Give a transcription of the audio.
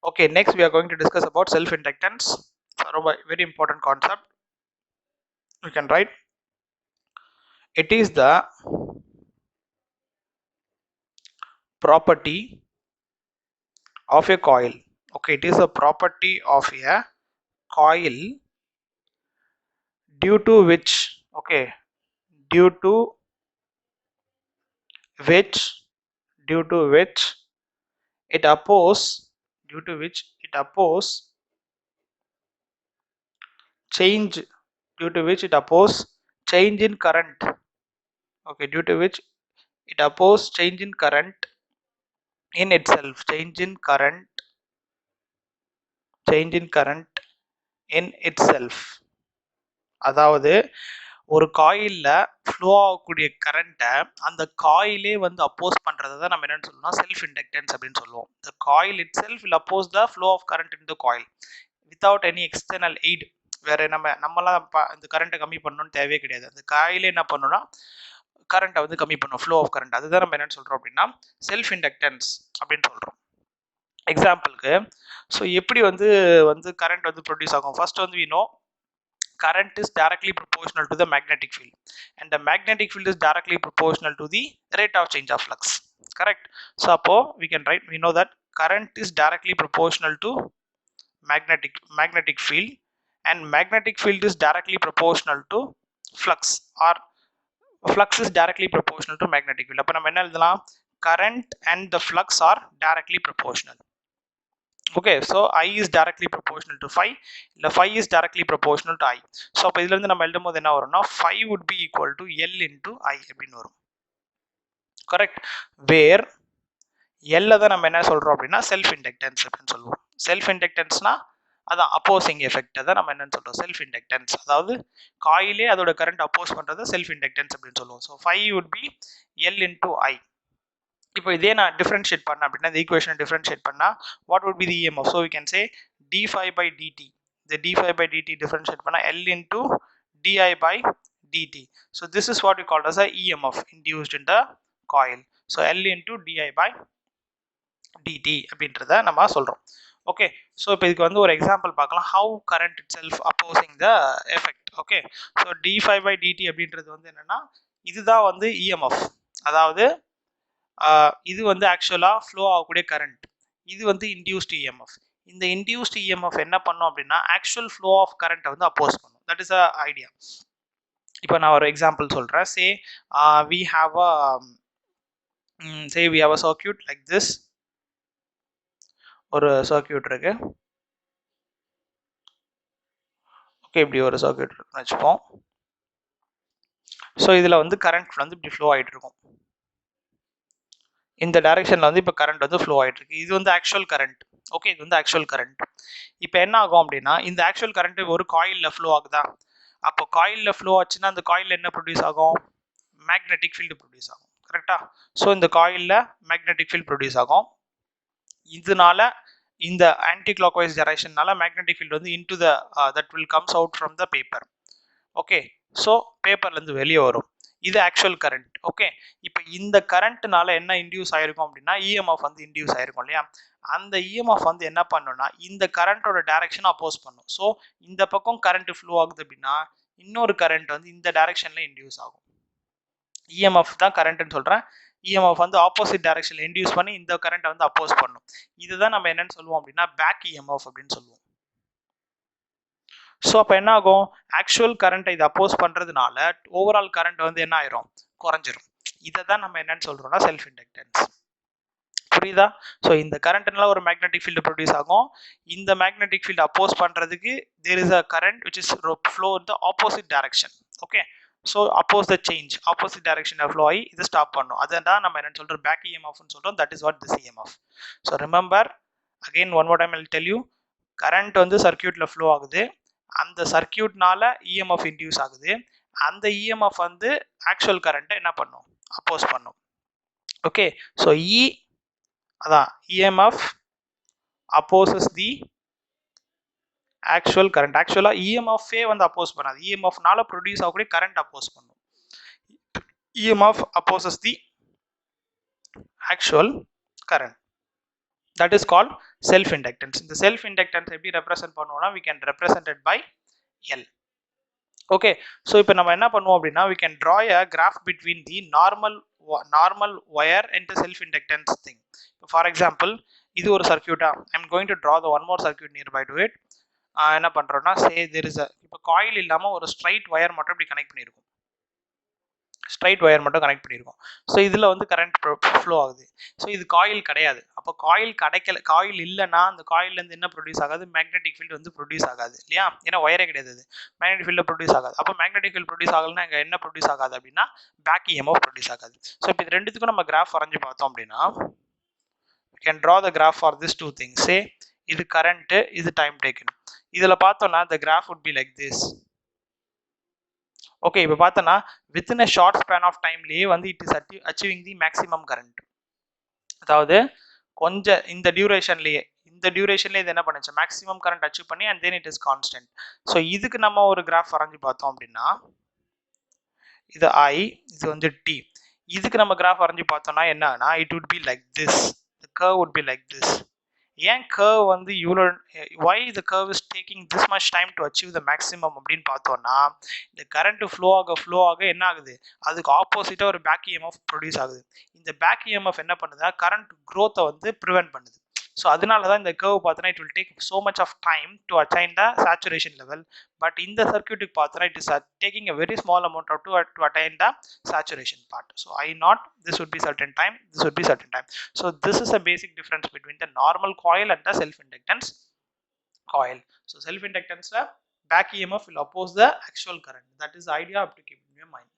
Okay, next we are going to discuss about self-inductance. Very important concept. You can write. It is the property of a coil. Okay, it is a property of a coil due to which, okay, due to which, due to which it oppose, due to which it oppose change, due to which it oppose change in current. Okay, due to which it oppose change in current in itself, change in current in itself. அதாவது ஒரு காயில்ல flow ஆகக்கூடிய கரண்ட்டை அந்த காயிலே வந்து அப்போஸ் பண்றதை தான் நம்ம என்னன்னு சொல்லணும், செல்ஃப் இண்டக்டன்ஸ் அப்படின்னு சொல்லுவோம். The coil itself will oppose the flow of current in the coil without any external aid. வேற நம்மலாம் இந்த கரண்ட்டை கம்மி பண்ணணும்னு தேவையே கிடையாது. அந்த காயிலே என்ன பண்ணணும்னா கரண்ட்டை வந்து கம்மி பண்ணும், ஃப்ளோ ஆஃப் கரண்ட். அதுதான் நம்ம என்னன்னு சொல்றோம் அப்படின்னா செல்ஃப் இண்டக்டன்ஸ் அப்படின்னு சொல்றோம். எக்ஸாம்பிளுக்கு ஸோ எப்படி வந்து கரண்ட் வந்து ப்ரொடியூஸ் ஆகும். ஃபர்ஸ்ட் வந்து we know current is directly proportional to the magnetic field, and the magnetic field is directly proportional to the rate of change of flux. Correct. So appo we can write, we know that current is directly proportional to magnetic field, and magnetic field is directly proportional to flux, or flux is directly proportional to magnetic field. அப்ப நம்ம என்ன எழுதலாம், current and the flux are directly proportional. Okay, so I is directly proportional to phi, the phi is directly proportional to I. So அப்ப இதுல இருந்து நம்ம எழுதும்போது என்ன வரும்னா phi would be equal to L into I அப்படின்னு வரும். Correct. Where L தான் நம்ம என்ன சொல்றோம் அப்படின்னா செல்ஃப் இண்டக்டன்ஸ் அப்படின்னு சொல்லுவோம். செல்ஃப் இண்டக்டன்ஸ்னா அதான் அப்போசிங் எஃபெக்ட் தான் நம்ம என்னன்னு சொல்றோம் செல்ஃப் இண்டக்டன்ஸ். அதாவது காயிலே அதோட கரண்ட் அப்போஸ் பண்றது செல்ஃப் இண்டக்டன்ஸ் அப்படின்னு சொல்லுவோம். So phi would be L into I. இப்போ இதே நான் டிஃபரன்ஷியேட் பண்ண அப்படின்னா இந்த ஈக்குவேஷனை டிஃபரன்ஷியேட் பண்ணா what would be the EMF? So we can say d phi by dt. The d phi by dt differentiate பண்ணா L into di by dt. So this is what we call as a EMF induced in the coil. So L into di by dt அப்படின்றத நம்ம சொல்றோம். Okay, so இப்போ இதுக்கு வந்து ஒரு example பார்க்கலாம், how current itself opposing the effect. Okay, so T five by DT அப்படின்றது வந்து என்னன்னா இதுதான் வந்து இஎம்எஃப். அதாவது இது வந்து ஆக்சுவலா ஃப்ளோ ஆகக்கூடிய கரண்ட், இது வந்து இன்டியூஸ்ட் இஎம்எஃப். இந்த இன்டியூஸ்ட் இஎம்எஃப் என்ன பண்ணும் அப்படின்னா ஆக்சுவல் ஃப்ளோ ஆஃப் கரண்ட்டை வந்து அப்போஸ் பண்ணும். That is a idea. இப்போ நான் ஒரு எக்ஸாம்பிள் சொல்றேன். சே we have a circuit like this. ஒரு சர்க்யூட் இருக்கு. ஓகே, இப்படி ஒரு சர்க்யூட் இருக்குன்னு வச்சுப்போம். ஸோ இதில் வந்து கரண்ட் வந்து இப்படி ஃப்ளோ ஆகிட்டு இருக்கும். இந்த டைரக்ஷனில் வந்து இப்போ கரண்ட் வந்து ஃப்ளோ ஆகிட்டு இருக்கு. இது வந்து ஆக்சுவல் கரண்ட். ஓகே, இது வந்து ஆக்சுவல் கரண்ட். இப்போ என்ன ஆகும் அப்படின்னா இந்த ஆக்சுவல் கரண்ட் ஒரு காயிலில் ஃப்ளோ ஆகுதா, அப்போ காயிலில் ஃப்ளோ ஆச்சுன்னா அந்த காயிலில் என்ன ப்ரொடியூஸ் ஆகும், மேக்னெட்டிக் ஃபீல்டு ப்ரொடியூஸ் ஆகும். கரெக்டா. ஸோ இந்த காயிலில் மேக்னெட்டிக் ஃபீல்டு ப்ரொடியூஸ் ஆகும். இதனால இந்த ஆன்டி கிளாக்வைஸ் டைரக்ஷன்னால மேக்னெட்டிக் ஃபீல்டு வந்து into the that will comes out from the paper. Okay, so பேப்பர்லேருந்து வெளியே வரும். இது ஆக்சுவல் கரண்ட். ஓகே, இப்போ இந்த கரண்ட்னால என்ன இன்டியூஸ் ஆயிருக்கும் அப்படின்னா இஎம்எஃப் வந்து இன்டியூஸ் ஆயிருக்கும் இல்லையா. அந்த இஎம்எஃப் வந்து என்ன பண்ணுன்னா இந்த கரண்டோட டைரக்ஷன் அப்போஸ் பண்ணும். ஸோ இந்த பக்கம் கரண்ட் ஃப்ளோ ஆகுது அப்படின்னா இன்னொரு கரண்ட் வந்து இந்த டைரக்ஷன்ல இன்டியூஸ் ஆகும். இஎம்எஃப் தான் கரண்ட்னு சொல்றேன். இஎம்எஃப் வந்து ஆப்போசிட் டைரக்ஷன்ல இன்டியூஸ் பண்ணி இந்த கரண்ட்டை வந்து அப்போஸ் பண்ணும். இதுதான் நம்ம என்னன்னு சொல்லுவோம் அப்படின்னா பேக் இஎம்எஃப் அப்படின்னு சொல்லுவோம். ஸோ அப்போ என்ன ஆகும், ஆக்சுவல் கரண்ட்டை இது அப்போஸ் பண்ணுறதுனால ஓவரால் கரண்ட் வந்து என்ன ஆயிரும், குறைஞ்சிரும். இதை தான் நம்ம என்னன்னு சொல்றோம்னா செல்ஃப் இண்டக்டன்ஸ். புரியுதா. ஸோ இந்த கரண்ட்னால ஒரு மேக்னெட்டிக் ஃபீல்டு ப்ரொடியூஸ் ஆகும். இந்த மேக்னெட்டிக் ஃபீல்டு அப்போஸ் பண்ணுறதுக்கு there is a current which is flow in the opposite direction. Okay, so oppose the change opposite டைரக்ஷனில் ஃப்ளோ ஆகி இதை ஸ்டாப் பண்ணும். அதுதான் நம்ம என்னன்னு சொல்றோம் பேக் இஎம்எஃப்னு சொல்றோம். That is what this EMF. So remember again one more time I will tell you, current வந்து சர்க்யூட்ல ஃப்ளோ ஆகுது, அந்த சர்க்யூட்னால இஎம்எஃப் இன்டியூஸ் ஆகுது, அந்த இஎம்எஃப் வந்து ஆக்சுவல் கரண்ட்டை என்ன பண்ணும், அப்போஸ் பண்ணும். ஓகே, ஸோ அதான் EMF opposes the actual current. ஆக்சுவலா இஎம்எஃப் வந்து அப்போஸ் பண்ணாது, இஎம்எஃப்னால ப்ரொடியூஸ் ஆகக்கூடிய கரண்ட் அப்போஸ் பண்ணும். EMF opposes the actual current. that is called self inductance. இந்த self inductance எப்படி represent பண்ணுவோம்னா we can represent it by L. Okay, so இப்போ நம்ம என்ன பண்ணுவோம் அப்படின்னா we can draw a graph between the normal wire and the self inductance thing. For example, இது ஒரு சர்க்யூட்டா, I'm going to draw the one more circuit nearby to it. என்ன பண்றோம்னா say there is a, இப்போ coil இல்லாம ஒரு straight wire மட்டும் இப்படி connect பண்ணியிருக்கும், straight wire மட்டும் கனெக்ட் பண்ணியிருக்கோம். ஸோ இதில் வந்து கரண்ட் ஃப்ளோ ஆகுது. ஸோ இது காயில் கிடையாது. அப்போ காயில் கிடைக்கல, காயில் இல்லைன்னா அந்த காயிலேருந்து என்ன ப்ரொடியூஸ் ஆகாது, மேக்னெட்டிக் ஃபீல்டு வந்து ப்ரொடியூஸ் ஆகாது இல்லையா, ஏன்னா ஒயரே கிடையாது, அது மேக்னெட்டிக் ஃபீல்டில் ப்ரொடியூஸ் ஆகாது. அப்போ மேக்னெட்டிக் ஃபீல்டு ப்ரொடியூஸ் ஆகலைன்னா இங்கே என்ன ப்ரொடியூஸ் ஆகாது அப்படின்னா பேக் இஎம்எஃப் ப்ரொடியூஸ் ஆகாது. ஸோ இப்போ இது ரெண்டுத்துக்கும் நம்ம கிராஃப் வரைஞ்சி பார்த்தோம் அப்படின்னா we can draw the graph for these two things. Say இது current, இது time taken. இதில் பார்த்தோம்னா the graph would be like this. Okay, இப்போ பார்த்தோன்னா within a short span of டைம்லேயே வந்து it is achieving the maximum current. அதாவது கொஞ்சம் இந்த டியூரேஷன்லேயே இது என்ன பண்ணுச்சு, மேக்ஸிமம் கரண்ட் அச்சீவ் பண்ணி and then it is constant. So இதுக்கு நம்ம ஒரு கிராஃப் வரைஞ்சி பார்த்தோம் அப்படின்னா இது ஐ, இது வந்து டி. இதுக்கு நம்ம கிராஃப் வரைஞ்சி பார்த்தோம்னா என்னன்னா it would be like this, the curve would be like this. ஏன் கர்வ் வந்து இவ்வளோ, why the curve is taking this much time to achieve the maximum அப்படின்னு பார்த்தோம்னா இந்த கரண்ட் ஃப்ளோ ஆக என்ன ஆகுது, அதுக்கு ஆப்போசிட்டாக ஒரு பேக் இஎம்எஃப் ப்ரொடியூஸ் ஆகுது. இந்த பேக் இஎம்எஃப் என்ன பண்ணுதுன்னா கரண்ட் க்ரோத்தை வந்து ப்ரிவென்ட் பண்ணுது. ஸோ அதனால தான் இந்த கர்வ் பார்த்தோன்னா it will take so much of time to attain the saturation level. But இந்த சர்க்யூட்டுக்கு பார்த்தோன்னா இட் இஸ் டேக்கிங் a very small amount of to attain the saturation part. So I naught, this would be certain time, this would be certain time. So this is a basic difference between the normal coil and the self inductance coil. So self inductance back EMF will oppose the actual current. That is the idea of to keep in your mind.